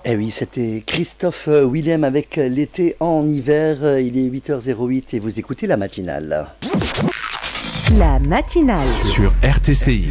Eh oui, c'était Christophe Willem avec l'été en hiver. Il est 8h08 et vous écoutez la matinale. La matinale sur RTCI.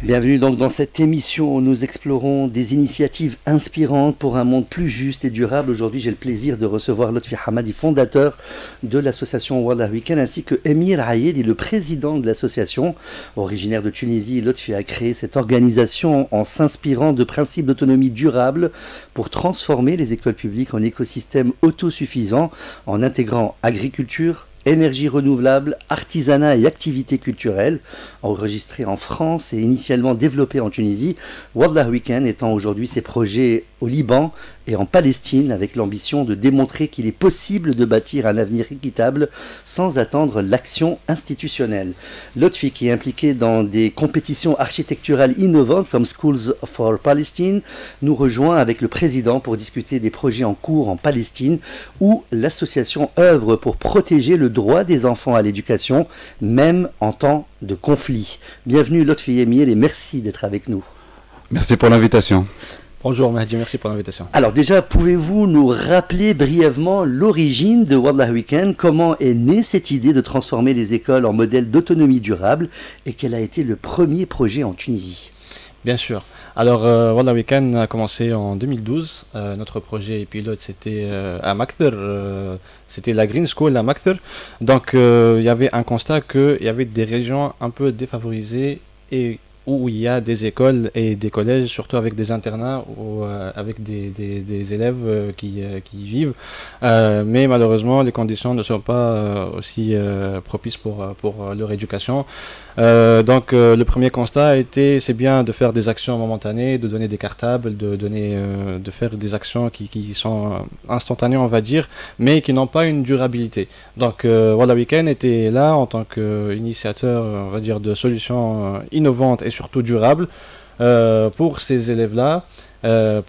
Bienvenue donc dans cette émission où nous explorons des initiatives inspirantes pour un monde plus juste et durable. Aujourd'hui, j'ai le plaisir de recevoir Lotfi Hamadi, fondateur de l'association Wallah Weekend, ainsi que Emir Ayedi, le président de l'association. Originaire de Tunisie, Lotfi a créé cette organisation en s'inspirant de principes d'autonomie durable pour transformer les écoles publiques en écosystèmes autosuffisants en intégrant agriculture, énergie renouvelable, artisanat et activités culturelles. Enregistré en France et initialement développé en Tunisie, Wallah Weekend étend aujourd'hui ses projets au Liban et en Palestine avec l'ambition de démontrer qu'il est possible de bâtir un avenir équitable sans attendre l'action institutionnelle. Lotfi, qui est impliqué dans des compétitions architecturales innovantes comme Schools for Palestine, nous rejoint avec le président pour discuter des projets en cours en Palestine où l'association œuvre pour protéger le droit des enfants à l'éducation, même en temps de conflit. Bienvenue Lotfi Emir et merci d'être avec nous. Merci pour l'invitation. Bonjour Mahdi, merci pour l'invitation. Alors déjà, pouvez-vous nous rappeler brièvement l'origine de Wallah Weekend? Comment est née cette idée de transformer les écoles en modèle d'autonomie durable et quel a été le premier projet en Tunisie? Bien sûr. Alors, Wallah Weekend a commencé en 2012. Notre projet pilote, c'était à Makthar. C'était la Green School à Makthar. Donc, il y avait un constat qu'il y avait des régions un peu défavorisées et où il y a des écoles et des collèges, surtout avec des internats ou avec des élèves qui y vivent. Mais malheureusement, les conditions ne sont pas aussi propices pour leur éducation. Donc le premier constat a été, c'est bien de faire des actions momentanées, de donner des cartables, de faire des actions qui sont instantanées, on va dire, mais qui n'ont pas une durabilité. Donc Wallah Weekend était là en tant qu'initiateur, on va dire, de solutions innovantes et surtout durables pour ces élèves-là,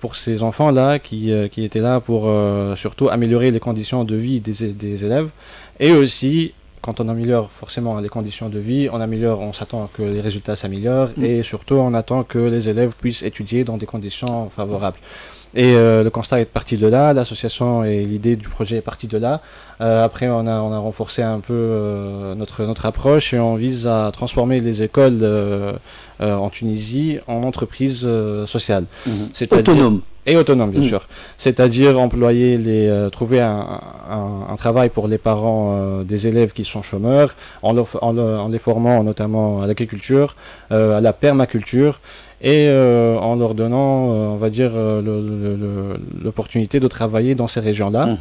pour ces enfants-là qui étaient là pour surtout améliorer les conditions de vie des élèves et aussi. Quand on améliore forcément les conditions de vie, on s'attend que les résultats s'améliorent et surtout on attend que les élèves puissent étudier dans des conditions favorables. Et le constat est parti de là, l'association et l'idée du projet est partie de là. Après on a renforcé un peu notre approche et on vise à transformer les écoles en Tunisie en entreprises sociales. Autonome. Et autonome, bien sûr. C'est-à-dire trouver un travail pour les parents des élèves qui sont chômeurs, en les formant notamment à l'agriculture, à la permaculture, et en leur donnant, on va dire, l'opportunité de travailler dans ces régions-là.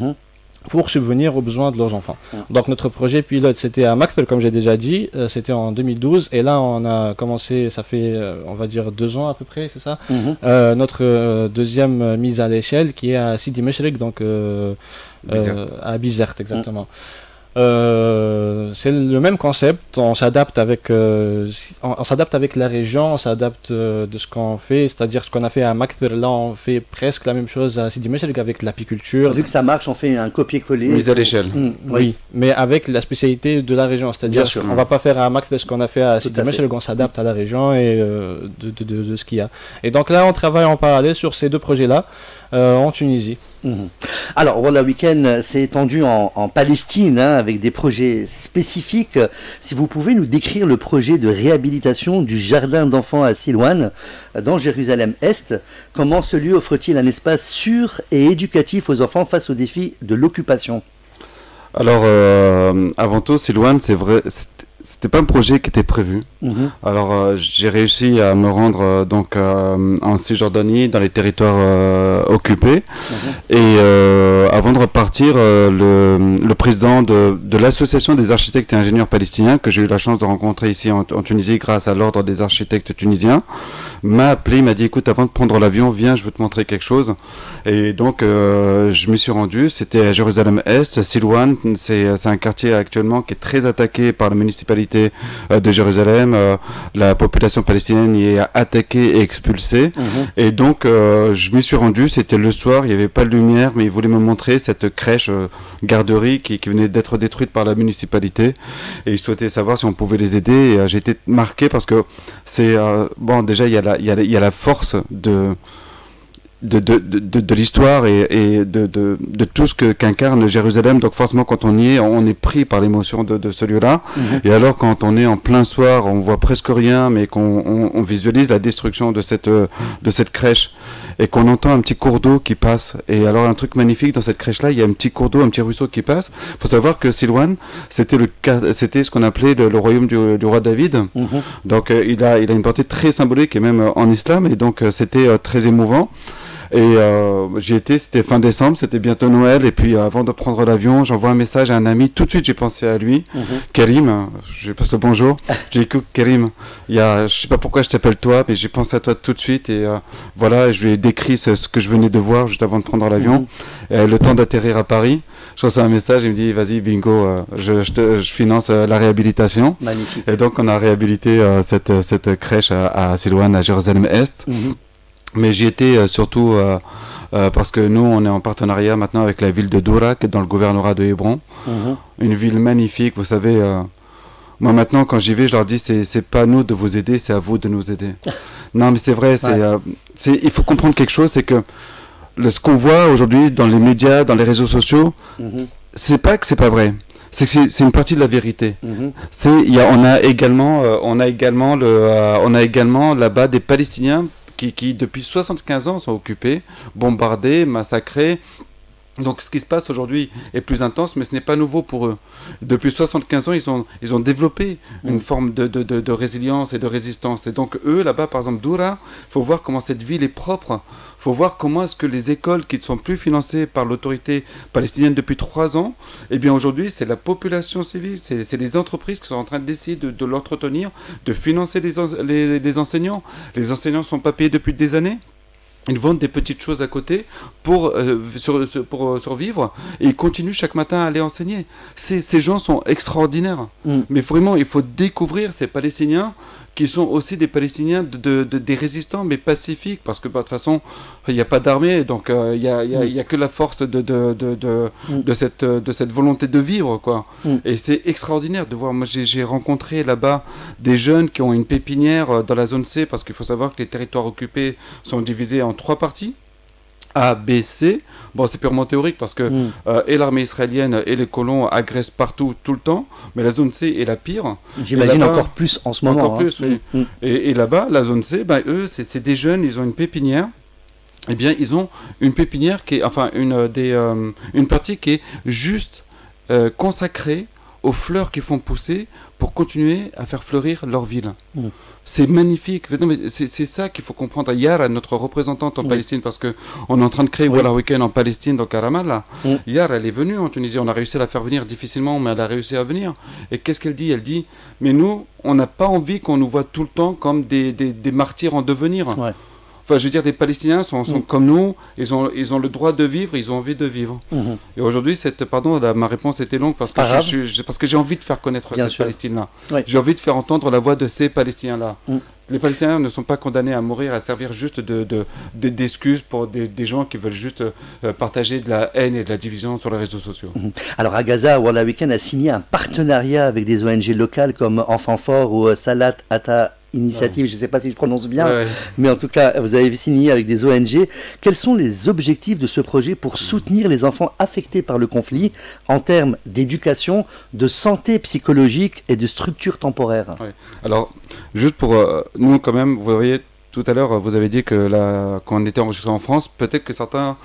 Pour subvenir aux besoins de leurs enfants. Donc notre projet pilote, c'était à Makthar, comme j'ai déjà dit, c'était en 2012, et là on a commencé, ça fait on va dire 2 ans à peu près, c'est ça, notre deuxième mise à l'échelle qui est à Sidi Meshrik, donc à Bizerte exactement. C'est le même concept, on s'adapte avec la région, on s'adapte de ce qu'on fait, c'est-à-dire ce qu'on a fait à Makthar, là on fait presque la même chose à Sidi Meshrik avec l'apiculture. Vu que ça marche, on fait un copier-coller. Mise à l'échelle. Oui, mais avec la spécialité de la région, c'est-à-dire qu'on va pas faire à Makthar ce qu'on a fait à Sidi Meshrik, on s'adapte à la région et de ce qu'il y a. Et donc là on travaille en parallèle sur ces deux projets-là. En Tunisie. Alors, Wallah Weekend s'est étendu en Palestine avec des projets spécifiques. Si vous pouvez nous décrire le projet de réhabilitation du jardin d'enfants à Silouane, dans Jérusalem-Est, comment ce lieu offre-t-il un espace sûr et éducatif aux enfants face aux défis de l'occupation? Alors, avant tout, Silouane, c'est vrai, c'était pas un projet qui était prévu. Alors, j'ai réussi à me rendre en Cisjordanie, dans les territoires occupés. Et avant de repartir, le président de l'association des architectes et ingénieurs palestiniens, que j'ai eu la chance de rencontrer ici en Tunisie grâce à l'ordre des architectes tunisiens, m'a appelé, il m'a dit écoute, avant de prendre l'avion, viens, je veux te montrer quelque chose. Et donc, je m'y suis rendu. C'était à Jérusalem-Est, Silouane. C'est un quartier actuellement qui est très attaqué par la municipalité de Jérusalem. La population palestinienne y est attaquée et expulsée. Et donc, je m'y suis rendu. C'était le soir, il n'y avait pas de lumière, mais ils voulaient me montrer cette crèche garderie qui venait d'être détruite par la municipalité. Et ils souhaitaient savoir si on pouvait les aider. Et j'ai été marqué parce que c'est... bon, déjà, il y a la force de l'histoire et de tout ce qu'incarne Jérusalem. Donc forcément, quand on y est, on est pris par l'émotion de ce lieu-là. Et alors, quand on est en plein soir, on voit presque rien, mais qu'on visualise la destruction de cette crèche et qu'on entend un petit cours d'eau qui passe. Et alors, un truc magnifique dans cette crèche-là, il y a un petit cours d'eau, un petit ruisseau qui passe. Il faut savoir que Silwan, c'était ce qu'on appelait le royaume du roi David. Donc, il a une portée très symbolique, et même en islam, et donc c'était très émouvant. Et j'y étais, c'était fin décembre, c'était bientôt Noël, et puis avant de prendre l'avion, j'envoie un message à un ami, tout de suite j'ai pensé à lui, Karim, je lui passe le bonjour, j'ai dit écoute Karim, je sais pas pourquoi je t'appelle toi, mais j'ai pensé à toi tout de suite, et voilà, je lui ai décrit ce que je venais de voir juste avant de prendre l'avion, le temps d'atterrir à Paris, je reçois un message, il me dit vas-y bingo, je finance la réhabilitation. Magnifique. Et donc on a réhabilité cette crèche à Silwan, à Jérusalem-Est. Mais j'y étais surtout parce que nous, on est en partenariat maintenant avec la ville de Doura, qui est dans le gouvernorat de Hébron. Une ville magnifique, vous savez. Moi, maintenant, quand j'y vais, je leur dis, c'est pas à nous de vous aider, c'est à vous de nous aider. Non, mais c'est vrai, il faut comprendre quelque chose, c'est que ce qu'on voit aujourd'hui dans les médias, dans les réseaux sociaux, c'est pas que c'est pas vrai. C'est une partie de la vérité. On a également là-bas des Palestiniens qui depuis 75 ans sont occupés, bombardés, massacrés. Donc ce qui se passe aujourd'hui est plus intense, mais ce n'est pas nouveau pour eux. Depuis 75 ans, ils ont développé une forme de résilience et de résistance. Et donc eux, là-bas, par exemple, Doura, il faut voir comment cette ville est propre. Il faut voir comment est-ce que les écoles qui ne sont plus financées par l'autorité palestinienne depuis 3 ans, eh bien aujourd'hui, c'est la population civile, c'est les entreprises qui sont en train d'essayer de l'entretenir, de financer les enseignants. Les enseignants ne sont pas payés depuis des années. Ils vendent des petites choses à côté pour survivre et ils continuent chaque matin à aller enseigner. Ces gens sont extraordinaires. Mais vraiment, il faut découvrir ces Palestiniens qui sont aussi des Palestiniens des résistants, mais pacifiques, parce que de toute façon, il n'y a pas d'armée, donc il n'y a que la force de cette volonté de vivre, quoi. Et c'est extraordinaire de voir. Moi, j'ai rencontré là-bas des jeunes qui ont une pépinière dans la zone C, parce qu'il faut savoir que les territoires occupés sont divisés en 3 parties. A, B, C. Bon, c'est purement théorique parce que et l'armée israélienne et les colons agressent partout, tout le temps, mais la zone C est la pire. J'imagine encore plus en ce moment. Encore plus, oui. Et là-bas, la zone C, eux, c'est des jeunes, ils ont une pépinière. Eh bien, ils ont une pépinière qui est, enfin, une partie qui est juste consacrée aux fleurs qui font pousser pour continuer à faire fleurir leur ville. C'est magnifique. Non, mais c'est ça qu'il faut comprendre. Yara, notre représentante en Palestine, parce qu'on est en train de créer Wallah Weekend en Palestine, donc à Ramallah. Yara, elle est venue en Tunisie. On a réussi à la faire venir difficilement, mais elle a réussi à venir. Et qu'est-ce qu'elle dit? Elle dit, mais nous, on n'a pas envie qu'on nous voit tout le temps comme des martyrs en devenir. Enfin, je veux dire, les Palestiniens sont comme nous, ils ont le droit de vivre, ils ont envie de vivre. Et aujourd'hui, ma réponse était longue parce que j'ai envie de faire connaître cette Palestine-là. J'ai envie de faire entendre la voix de ces Palestiniens-là. Les Palestiniens ne sont pas condamnés à mourir, à servir juste d'excuses pour des gens qui veulent juste partager de la haine et de la division sur les réseaux sociaux. Alors à Gaza, Wallah Weekend a signé un partenariat avec des ONG locales comme Enfants Forts ou Salat Ata Initiative, je ne sais pas si je prononce bien, mais en tout cas, vous avez signé avec des ONG. Quels sont les objectifs de ce projet pour soutenir les enfants affectés par le conflit en termes d'éducation, de santé psychologique et de structure temporaire? Alors, juste pour nous quand même, vous voyez, tout à l'heure, vous avez dit que quand on était enregistré en France, peut-être que certains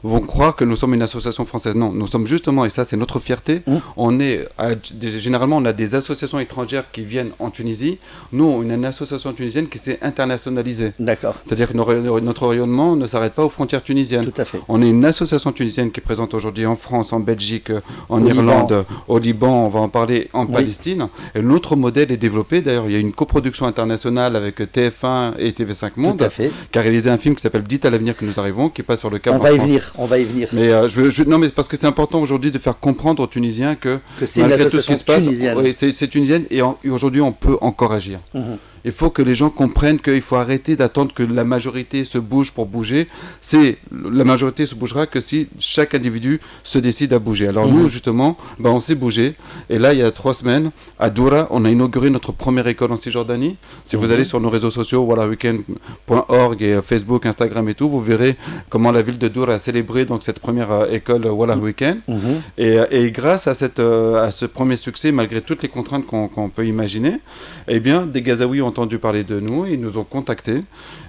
vont croire que nous sommes une association française. Non, nous sommes justement, et ça c'est notre fierté, généralement on a des associations étrangères qui viennent en Tunisie. Nous, on a une association tunisienne qui s'est internationalisée. D'accord. C'est-à-dire que notre rayonnement ne s'arrête pas aux frontières tunisiennes. Tout à fait. On est une association tunisienne qui est présente aujourd'hui en France, en Belgique, en Irlande, au Liban, on va en parler, en Palestine. Et notre modèle est développé. D'ailleurs, il y a une coproduction internationale avec TF1 et TV5 Monde qui a réalisé un film qui s'appelle Dites à l'avenir que nous arrivons, qui passe sur le Cap en France. On va y venir. Mais non, mais parce que c'est important aujourd'hui de faire comprendre aux Tunisiens que c'est une association tunisienne. Oui, c'est tunisienne et aujourd'hui on peut encore agir. Il faut que les gens comprennent qu'il faut arrêter d'attendre que la majorité se bouge pour bouger. La majorité se bougera que si chaque individu se décide à bouger. Alors nous, justement, on s'est bougé. Et là, il y a 3 semaines, à Doura, on a inauguré notre première école en Cisjordanie. Si vous allez sur nos réseaux sociaux, wallaweekend.org et Facebook, Instagram et tout, vous verrez comment la ville de Doura a célébré donc cette première école Wallah Weekend. Et grâce à ce premier succès, malgré toutes les contraintes qu'on peut imaginer, eh bien, des Gazaouis ont entendu parler de nous, ils nous ont contactés.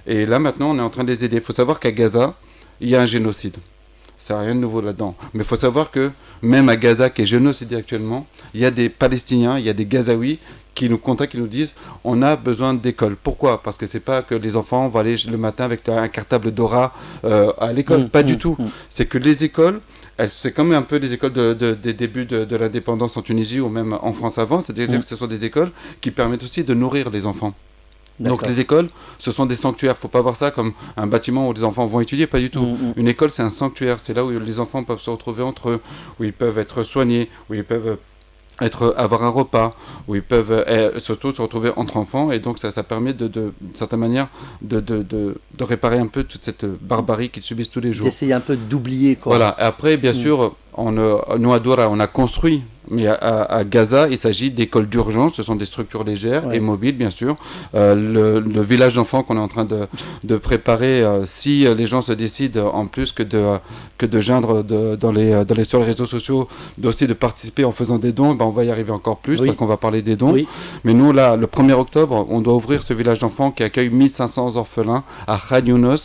Et là, maintenant, on est en train de les aider. Il faut savoir qu'à Gaza, il y a un génocide. Ça n'a rien de nouveau là-dedans. Mais il faut savoir que même à Gaza, qui est génocidé actuellement, il y a des Palestiniens, il y a des Gazaouis qui nous contactent, qui nous disent on a besoin d'école. Pourquoi? Parce que c'est pas que les enfants vont aller le matin avec un cartable Dora à l'école. Pas du tout. C'est que les écoles, c'est comme un peu des écoles des débuts de l'indépendance en Tunisie ou même en France avant. C'est-à-dire que ce sont des écoles qui permettent aussi de nourrir les enfants. Donc les écoles, ce sont des sanctuaires. Il ne faut pas voir ça comme un bâtiment où les enfants vont étudier, pas du tout. Une école, c'est un sanctuaire. C'est là où les enfants peuvent se retrouver entre eux, où ils peuvent être soignés, où ils peuvent avoir un repas, où ils peuvent surtout se retrouver entre enfants. Et donc ça permet d'une certaine manière de réparer un peu toute cette barbarie qu'ils subissent tous les jours. D'essayer un peu d'oublier, quoi. Voilà. Et après, bien sûr, nous à Doura, on a construit. Mais à Gaza, il s'agit d'écoles d'urgence. Ce sont des structures légères et mobiles, bien sûr. Le village d'enfants qu'on est en train de préparer, si les gens se décident, en plus que de geindre sur les réseaux sociaux, aussi de participer en faisant des dons, on va y arriver encore plus, parce qu'on va parler des dons. Mais nous, là, le 1er octobre, on doit ouvrir ce village d'enfants qui accueille 1500 orphelins à Khan Younes,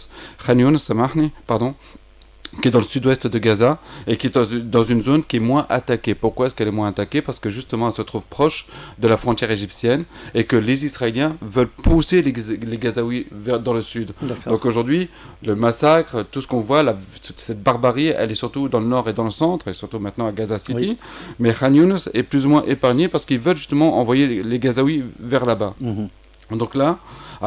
qui est dans le sud-ouest de Gaza et qui est dans une zone qui est moins attaquée. Pourquoi est-ce qu'elle est moins attaquée? Parce que justement, elle se trouve proche de la frontière égyptienne et que les Israéliens veulent pousser les Gazaouis dans le sud. Donc aujourd'hui, le massacre, tout ce qu'on voit, cette barbarie, elle est surtout dans le nord et dans le centre, et surtout maintenant à Gaza City. Mais Khan Younes est plus ou moins épargné parce qu'ils veulent justement envoyer les Gazaouis vers là-bas. Donc là,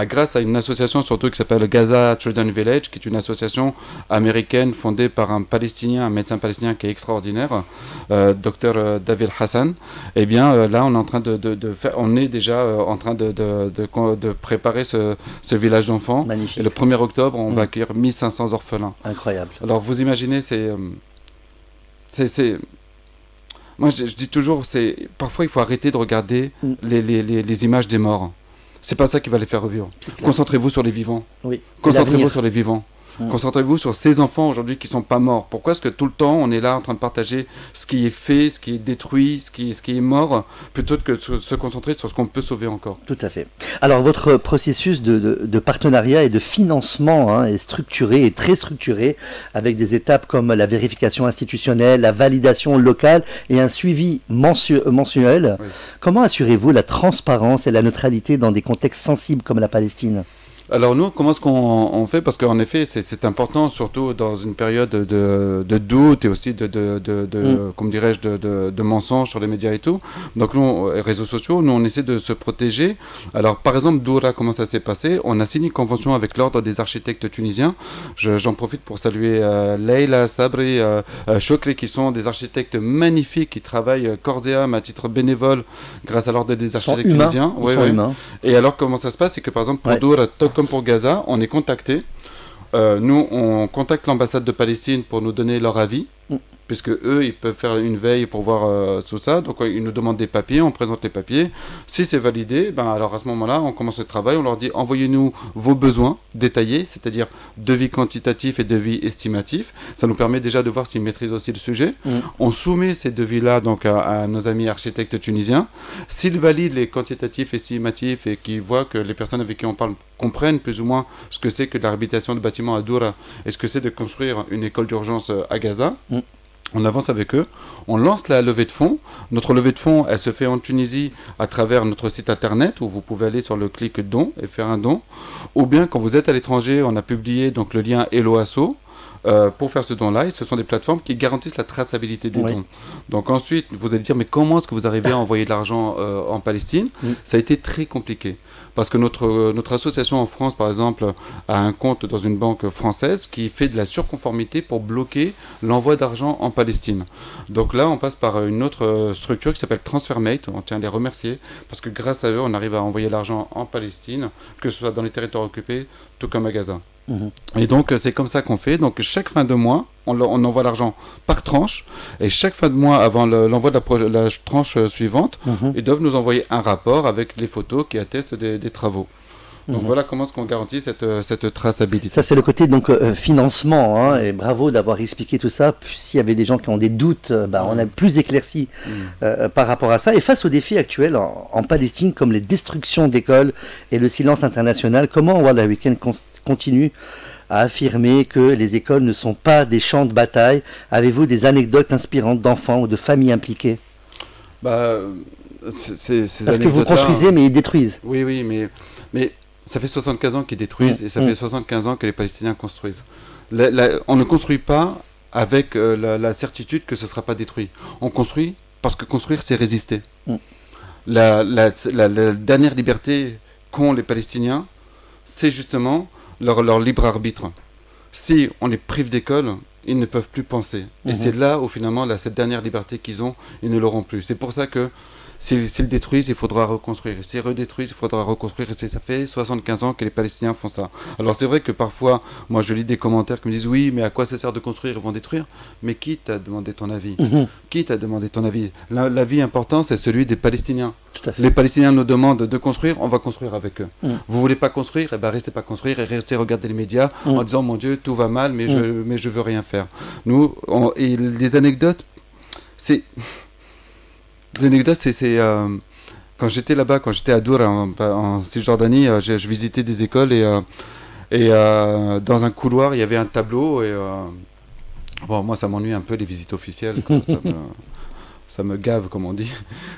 grâce à une association surtout qui s'appelle Gaza Children Village, qui est une association américaine fondée par un médecin palestinien qui est extraordinaire, Dr David Hassan, eh bien là on est en train on est déjà en train de préparer ce village d'enfants. Magnifique. Et le 1er octobre, on va accueillir 1500 orphelins. Incroyable. Alors vous imaginez, moi je dis toujours, parfois il faut arrêter de regarder les images des morts. C'est pas ça qui va les faire revivre. Concentrez-vous sur les vivants. Concentrez-vous sur les vivants. Concentrez-vous sur ces enfants aujourd'hui qui ne sont pas morts. Pourquoi est-ce que tout le temps on est là en train de partager ce qui est fait, ce qui est détruit, ce qui est mort, plutôt que de se concentrer sur ce qu'on peut sauver encore? Tout à fait. Alors votre processus de partenariat et de financement est structuré et très structuré, avec des étapes comme la vérification institutionnelle, la validation locale et un suivi mensuel. Comment assurez-vous la transparence et la neutralité dans des contextes sensibles comme la Palestine? Alors nous, comment est-ce qu'on fait? Parce qu'en effet, c'est important, surtout dans une période de doute et aussi comme dirais-je, de mensonges sur les médias et tout. Donc nous, les réseaux sociaux, nous on essaie de se protéger. Alors par exemple, Doura, comment ça s'est passé? On a signé une convention avec l'Ordre des architectes tunisiens. J'en profite pour saluer Leila, Sabri, Chokri, qui sont des architectes magnifiques, qui travaillent corps et âme à titre bénévole grâce à l'Ordre des architectes tunisiens. Ils sont humains. Et alors comment ça se passe? C'est que par exemple pour Doura, comme pour Gaza, on est contacté. Nous, on contacte l'ambassade de Palestine pour nous donner leur avis, puisque eux, ils peuvent faire une veille pour voir tout ça. Donc, ils nous demandent des papiers, on présente les papiers. Si c'est validé, alors à ce moment-là, on commence le travail. On leur dit, envoyez-nous vos besoins détaillés, c'est-à-dire devis quantitatif et devis estimatif. Ça nous permet déjà de voir s'ils maîtrisent aussi le sujet. On soumet ces devis-là donc à nos amis architectes tunisiens. S'ils valident les quantitatifs estimatifs et qu'ils voient que les personnes avec qui on parle comprennent plus ou moins ce que c'est que de la réhabilitation de bâtiments à Doura et ce que c'est de construire une école d'urgence à Gaza, on avance avec eux, on lance la levée de fonds. Notre levée de fonds, elle se fait en Tunisie à travers notre site internet où vous pouvez aller sur le clic don et faire un don. Ou bien quand vous êtes à l'étranger, on a publié donc le lien Hello Asso. pour faire ce don-là, et ce sont des plateformes qui garantissent la traçabilité des dons. Donc ensuite, vous allez dire, mais comment est-ce que vous arrivez à envoyer de l'argent en Palestine? Ça a été très compliqué, parce que notre association en France, par exemple, a un compte dans une banque française qui fait de la surconformité pour bloquer l'envoi d'argent en Palestine. Donc là, on passe par une autre structure qui s'appelle TransferMate, on tient à les remercier, parce que grâce à eux, on arrive à envoyer l'argent en Palestine, que ce soit dans les territoires occupés, tout comme à Gaza. Et donc c'est comme ça qu'on fait. Donc chaque fin de mois, on envoie l'argent par tranche, et chaque fin de mois avant l'envoi de la tranche suivante, ils doivent nous envoyer un rapport avec les photos qui attestent des travaux. Donc voilà comment est-ce qu'on garantit cette traçabilité. Ça c'est le côté donc financement, hein, et bravo d'avoir expliqué tout ça. S'il y avait des gens qui ont des doutes, on a plus éclairci par rapport à ça. Et face aux défis actuels en Palestine, comme les destructions d'écoles et le silence international, comment Wallah Weekend continue à affirmer que les écoles ne sont pas des champs de bataille? Avez-vous des anecdotes inspirantes d'enfants ou de familles impliquées? Parce que vous construisez mais ils détruisent. Oui, mais ça fait 75 ans qu'ils détruisent et ça fait 75 ans que les Palestiniens construisent. On ne construit pas avec la certitude que ce ne sera pas détruit. On construit parce que construire, c'est résister. La dernière liberté qu'ont les Palestiniens, c'est justement leur libre arbitre. Si on les prive d'école, ils ne peuvent plus penser. Et c'est là où finalement, cette dernière liberté qu'ils ont, ils ne l'auront plus. C'est pour ça que s'ils détruisent, il faudra reconstruire. S'ils redétruisent, il faudra reconstruire. Et ça fait 75 ans que les Palestiniens font ça. Alors c'est vrai que parfois, moi je lis des commentaires qui me disent « Oui, mais à quoi ça sert de construire? Ils vont détruire. » Mais qui t'a demandé ton avis? Qui t'a demandé ton avis? L'avis important, c'est celui des Palestiniens. Tout à fait. Les Palestiniens nous demandent de construire, on va construire avec eux. Vous voulez pas construire? Eh ben restez pas construire et restez regarder les médias en disant « Mon Dieu, tout va mal, mais je veux rien faire. » Nous, et les anecdotes, c'est... Des anecdotes, quand j'étais là-bas, quand j'étais à Dour en Cisjordanie, je visitais des écoles et dans un couloir il y avait un tableau et bon, moi ça m'ennuie un peu les visites officielles, ça me gave comme on dit,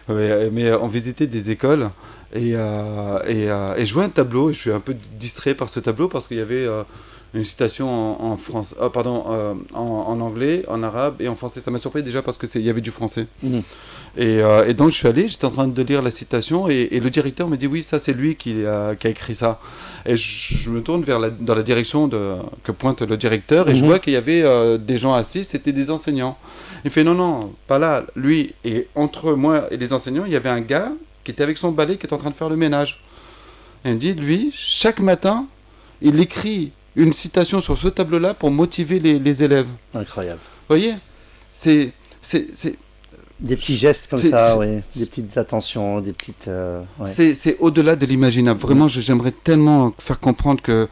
mais on visitait des écoles et je vois un tableau et je suis un peu distrait par ce tableau parce qu'il y avait une citation en anglais, en arabe et en français. Ça m'a surpris déjà parce qu'il y avait du français. Et donc je suis allé, j'étais en train de lire la citation et le directeur me dit oui, ça c'est lui qui a écrit ça. Et je me tourne dans la direction que pointe le directeur et je vois qu'il y avait des gens assis, c'était des enseignants. Il fait non, pas là, lui. Et entre moi et les enseignants, il y avait un gars qui était avec son balai qui était en train de faire le ménage. Et il me dit, lui, chaque matin, il écrit une citation sur ce tableau-là pour motiver les élèves. Incroyable. Vous voyez, c'est des petits gestes comme ça, oui. Des petites attentions, des petites... C'est au-delà de l'imaginable. Vraiment, j'aimerais tellement faire comprendre que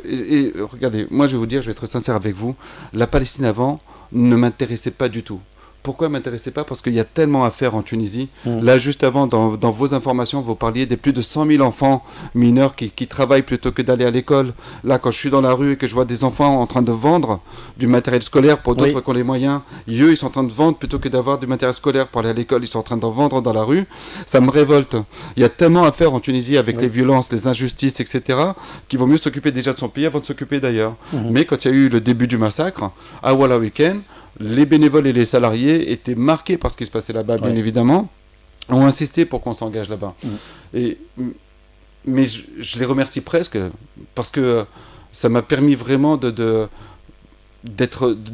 et regardez, moi je vais vous dire, je vais être sincère avec vous, la Palestine avant ne m'intéressait pas du tout. Pourquoi ne m'intéressait pas? Parce qu'il y a tellement à faire en Tunisie. Là, juste avant, dans vos informations, vous parliez des plus de 100 000 enfants mineurs qui travaillent plutôt que d'aller à l'école. Là, quand je suis dans la rue et que je vois des enfants en train de vendre du matériel scolaire pour d'autres qui ont les moyens, eux, ils sont en train de vendre plutôt que d'avoir du matériel scolaire pour aller à l'école. Ils sont en train d'en vendre dans la rue. Ça me révolte. Il y a tellement à faire en Tunisie avec les violences, les injustices, etc., qu'il vaut mieux s'occuper déjà de son pays avant de s'occuper d'ailleurs. Mais quand il y a eu le début du massacre, à Wallah Weekend, les bénévoles et les salariés étaient marqués par ce qui se passait là-bas, bien évidemment, ont insisté pour qu'on s'engage là-bas. Mais je les remercie presque, parce que ça m'a permis vraiment de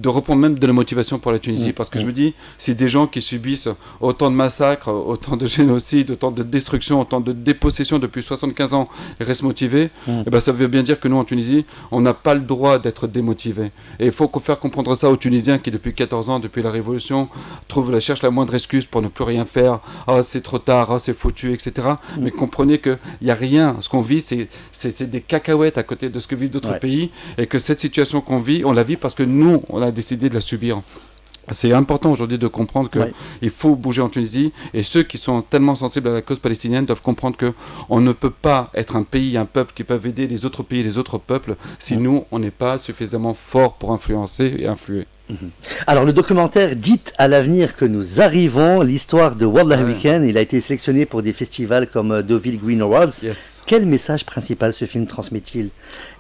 reprendre même de la motivation pour la Tunisie, parce que je me dis, si des gens qui subissent autant de massacres, autant de génocides, autant de destruction, autant de dépossession depuis 75 ans restent motivés, et ben ça veut bien dire que nous en Tunisie, on n'a pas le droit d'être démotivés. Et il faut faire comprendre ça aux Tunisiens qui depuis 14 ans, depuis la Révolution, cherchent la moindre excuse pour ne plus rien faire. Ah, c'est trop tard, ah, c'est foutu, etc. Mais comprenez qu'il n'y a rien. Ce qu'on vit, c'est des cacahuètes à côté de ce que vivent d'autres pays, et que cette situation qu'on vit, on la vit parce que nous, on a décidé de la subir. C'est important aujourd'hui de comprendre qu'il faut bouger en Tunisie, et ceux qui sont tellement sensibles à la cause palestinienne doivent comprendre qu'on ne peut pas être un pays, un peuple qui peuvent aider les autres pays, les autres peuples, si nous, on n'est pas suffisamment fort pour influencer et influer. Alors le documentaire Dites à l'avenir que nous arrivons, l'histoire de Wallah Weekend, il a été sélectionné pour des festivals comme Deauville Green Awards. Quel message principal ce film transmet-il?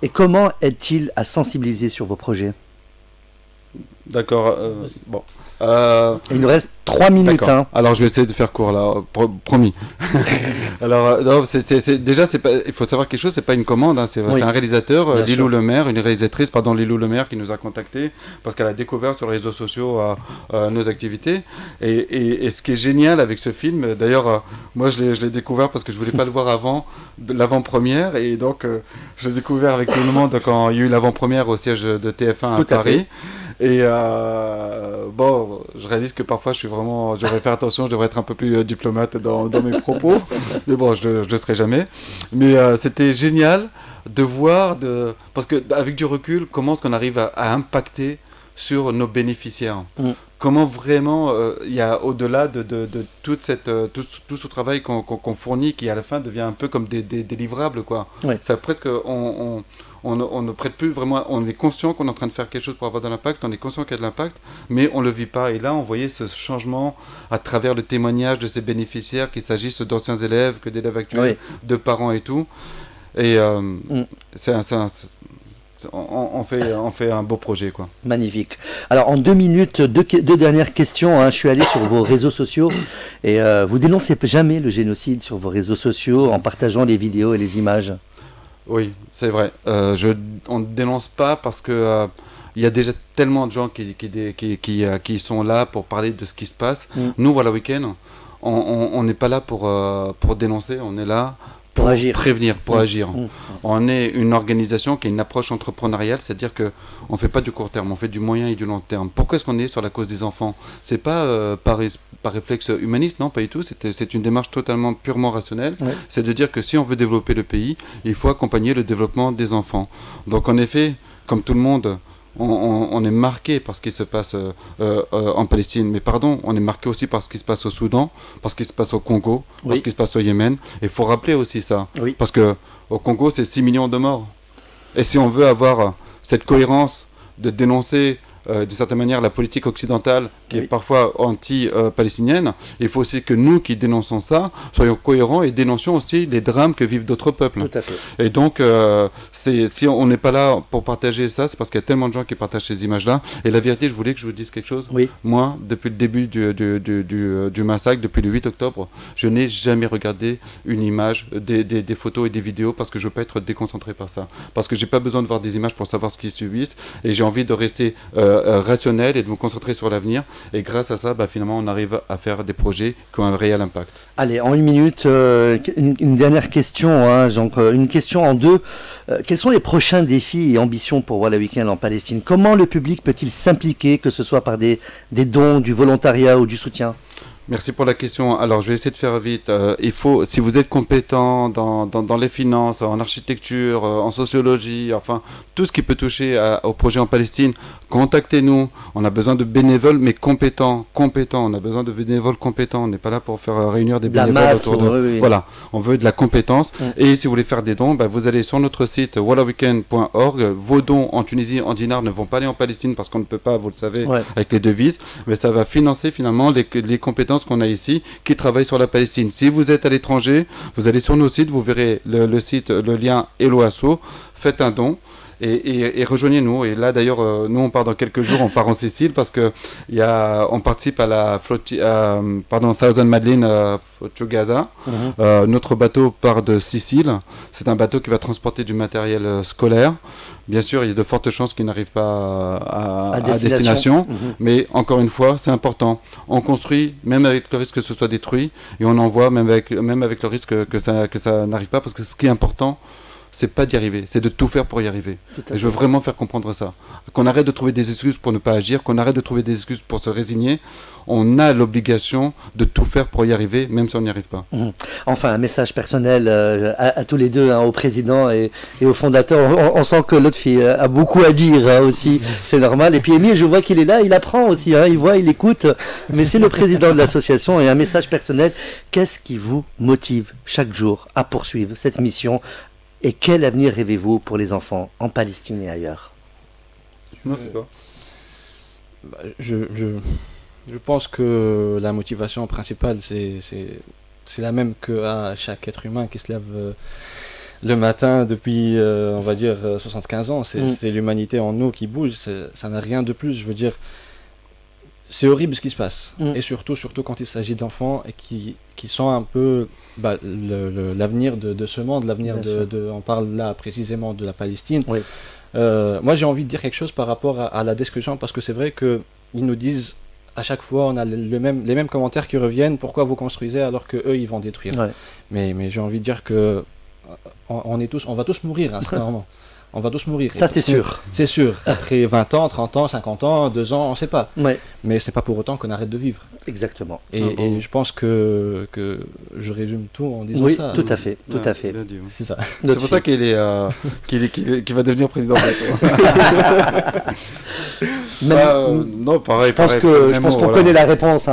Et comment aide-t-il à sensibiliser sur vos projets? D'accord. Bon. Il nous reste 3 minutes. Hein. Alors je vais essayer de faire court là, promis. Alors non, déjà il faut savoir quelque chose, c'est pas une commande, hein, c'est un réalisateur, Lilou Lemaire, une réalisatrice, Lilou Lemaire, qui nous a contactés parce qu'elle a découvert sur les réseaux sociaux nos activités. Et ce qui est génial avec ce film, d'ailleurs, moi je l'ai découvert parce que je voulais pas le voir avant l'avant-première, et donc je l'ai découvert avec tout le monde quand il y a eu l'avant-première au siège de TF1 à Paris. Et bon, je réalise que parfois je devrais faire attention, je devrais être un peu plus diplomate dans mes propos, mais bon, je le serai jamais. Mais c'était génial de voir, parce qu'avec du recul, comment est-ce qu'on arrive à impacter sur nos bénéficiaires. Comment vraiment, il y a au-delà de tout ce travail qu'on fournit, qui à la fin devient un peu comme des livrables, quoi. Ouais. Ça presque, on ne prête plus vraiment, on est conscient qu'on est en train de faire quelque chose pour avoir de l'impact, on est conscient qu'il y a de l'impact, mais on ne le vit pas. Et là, on voyait ce changement à travers le témoignage de ces bénéficiaires, qu'il s'agisse d'anciens élèves, que d'élèves actuels, de parents et tout. Et on fait un beau projet, quoi. Magnifique. Alors en 2 minutes, deux dernières questions. Hein. Je suis allé sur vos réseaux sociaux et vous dénoncez jamais le génocide sur vos réseaux sociaux en partageant les vidéos et les images. Oui, c'est vrai. On ne dénonce pas parce que il y a déjà tellement de gens qui sont là pour parler de ce qui se passe. Nous, voilà, Week-end, on n'est pas là pour dénoncer, on est là pour agir. Prévenir, pour agir. On est une organisation qui a une approche entrepreneuriale, c'est-à-dire qu'on ne fait pas du court terme, on fait du moyen et du long terme. Pourquoi est-ce qu'on est sur la cause des enfants? C'est pas par réflexe humaniste, non, pas du tout. C'est une démarche totalement, purement rationnelle. Ouais. C'est de dire que si on veut développer le pays, il faut accompagner le développement des enfants. Donc en effet, comme tout le monde, on est marqué par ce qui se passe en Palestine, mais pardon, on est marqué aussi par ce qui se passe au Soudan, par ce qui se passe au Congo, par ce qui se passe au Yémen. Il faut rappeler aussi ça, parce que au Congo, c'est 6 millions de morts. Et si on veut avoir cette cohérence de dénoncer d'une certaine manière la politique occidentale qui est parfois anti-palestinienne, il faut aussi que nous qui dénonçons ça soyons cohérents et dénoncions aussi les drames que vivent d'autres peuples. Tout à fait. Et donc si on n'est pas là pour partager ça, c'est parce qu'il y a tellement de gens qui partagent ces images-là. Et la vérité, je voulais que je vous dise quelque chose. Moi, depuis le début du massacre, depuis le 8 octobre, je n'ai jamais regardé une image, des photos et des vidéos, parce que je ne veux pas être déconcentré par ça, parce que j'ai pas besoin de voir des images pour savoir ce qu'ils subissent, et j'ai envie de rester rationnel et de me concentrer sur l'avenir. Et grâce à ça, finalement, on arrive à faire des projets qui ont un réel impact. Allez, en 1 minute, une dernière question, hein, donc, une question en 2. Quels sont les prochains défis et ambitions pour Walla Weekend en Palestine? Comment le public peut-il s'impliquer, que ce soit par des dons, du volontariat ou du soutien? Merci pour la question. Alors, je vais essayer de faire vite. Il faut, si vous êtes compétent dans les finances, en architecture, en sociologie, enfin, tout ce qui peut toucher au projet en Palestine, contactez-nous. On a besoin de bénévoles, mais compétents. On a besoin de bénévoles compétents. On n'est pas là pour faire réunir des bénévoles autour de... Voilà, on veut de la compétence. Et si vous voulez faire des dons, vous allez sur notre site wallaweekend.org. Vos dons en Tunisie, en dinars, ne vont pas aller en Palestine parce qu'on ne peut pas, vous le savez, avec les devises. Mais ça va financer finalement les compétences qu'on a ici, qui travaillent sur la Palestine. Si vous êtes à l'étranger, vous allez sur nos sites, vous verrez le site, le lien Hello Asso, faites un don et rejoignez-nous. Et là d'ailleurs, nous on part dans quelques jours, on part en Sicile parce que on participe à la Thousand Madeleine to Gaza. Notre bateau part de Sicile. C'est un bateau qui va transporter du matériel scolaire. Bien sûr, il y a de fortes chances qu'il n'arrive pas à destination. Mais encore une fois, c'est important. On construit, même avec le risque que ce soit détruit, et on envoie, même avec le risque que ça n'arrive pas, parce que ce qui est important, c'est pas d'y arriver, c'est de tout faire pour y arriver. Et je veux vraiment faire comprendre ça. Qu'on arrête de trouver des excuses pour ne pas agir, qu'on arrête de trouver des excuses pour se résigner. On a l'obligation de tout faire pour y arriver, même si on n'y arrive pas. Enfin, un message personnel à tous les deux, hein, au président et au fondateur. On sent que l'autre fille a beaucoup à dire, hein, aussi, c'est normal. Et puis Émile, je vois qu'il est là, il apprend aussi, hein, il voit, il écoute. Mais c'est le président de l'association, et un message personnel. Qu'est-ce qui vous motive chaque jour à poursuivre cette mission? Et quel avenir rêvez-vous pour les enfants en Palestine et ailleurs? Non, c'est toi. Je pense que la motivation principale, c'est la même qu'à chaque être humain qui se lève le matin depuis, on va dire, 75 ans. C'est l'humanité en nous qui bouge. Ça n'a rien de plus. Je veux dire, c'est horrible ce qui se passe. Et surtout quand il s'agit d'enfants et qui sont un peu l'avenir de ce monde, l'avenir on parle là précisément de la Palestine. Oui. Moi, j'ai envie de dire quelque chose par rapport à la discussion, parce que c'est vrai qu'ils nous disent à chaque fois, on a les mêmes commentaires qui reviennent. Pourquoi vous construisez alors que eux ils vont détruire? Ouais. Mais j'ai envie de dire que on va tous mourir, hein, clairement. On va tous mourir. Ça, c'est sûr. C'est sûr. Après 20 ans, 30 ans, 50 ans, 2 ans, on ne sait pas. Ouais. Mais ce n'est pas pour autant qu'on arrête de vivre. Exactement. Et je pense que je résume tout en disant ça. Oui, tout à fait. Tout à fait. C'est ça. C'est pour ça qu'il va devenir président. Non, pareil. Je pense qu'on connaît la réponse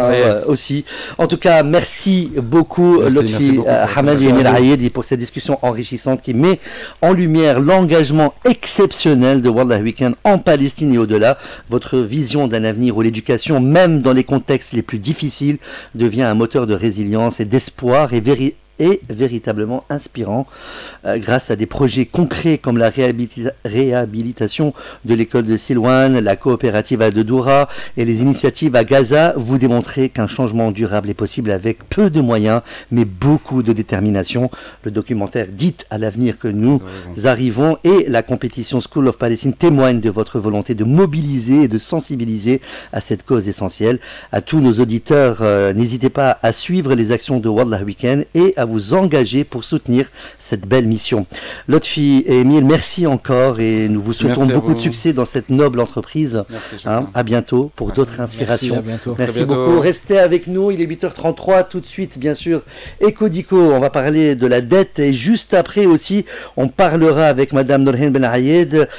aussi. En tout cas, merci beaucoup Lotfi Hamadi Emile Ayedi pour cette discussion enrichissante qui met en lumière l'engagement exceptionnel de Wallah Weekend en Palestine et au-delà. Votre vision d'un avenir où l'éducation, même dans les contextes les plus difficiles, devient un moteur de résilience et d'espoir et véritablement inspirant grâce à des projets concrets comme la réhabilitation de l'école de Silwan, la coopérative à Doura et les initiatives à Gaza. Vous démontrez qu'un changement durable est possible avec peu de moyens mais beaucoup de détermination. Le documentaire dit à l'avenir que nous arrivons et la compétition School of Palestine témoigne de votre volonté de mobiliser et de sensibiliser à cette cause essentielle. À tous nos auditeurs, n'hésitez pas à suivre les actions de Wallah Weekend et à vous engager pour soutenir cette belle mission. Lotfi et Emile, merci encore et nous vous souhaitons beaucoup de succès dans cette noble entreprise. Merci, à bientôt pour d'autres inspirations. Merci, à bientôt. Merci beaucoup. Restez avec nous, il est 8h33 tout de suite, bien sûr. Ecodico, on va parler de la dette et juste après aussi, on parlera avec Madame Norhen Ben Ayed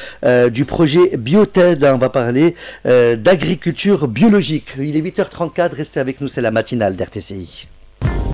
du projet Bioted. On va parler d'agriculture biologique. Il est 8h34, restez avec nous, c'est la matinale d'RTCI.